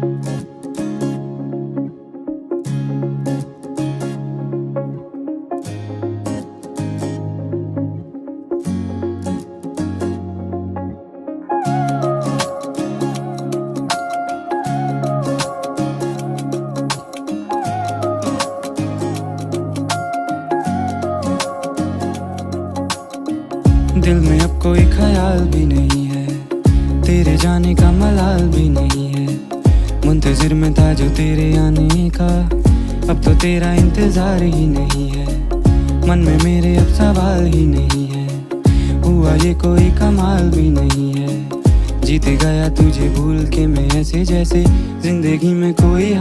दिल में अब कोई ख्याल भी नहीं है, तेरे जाने का मलाल भी नहीं है। मुंतजिर में था जो तेरे आने का, अब तो तेरा इंतजार ही नहीं है। मन में मेरे अब सवाल ही नहीं है, हुआ ये कोई कमाल भी नहीं है। जीत गया तुझे भूल के मैं ऐसे जैसे जिंदगी में कोई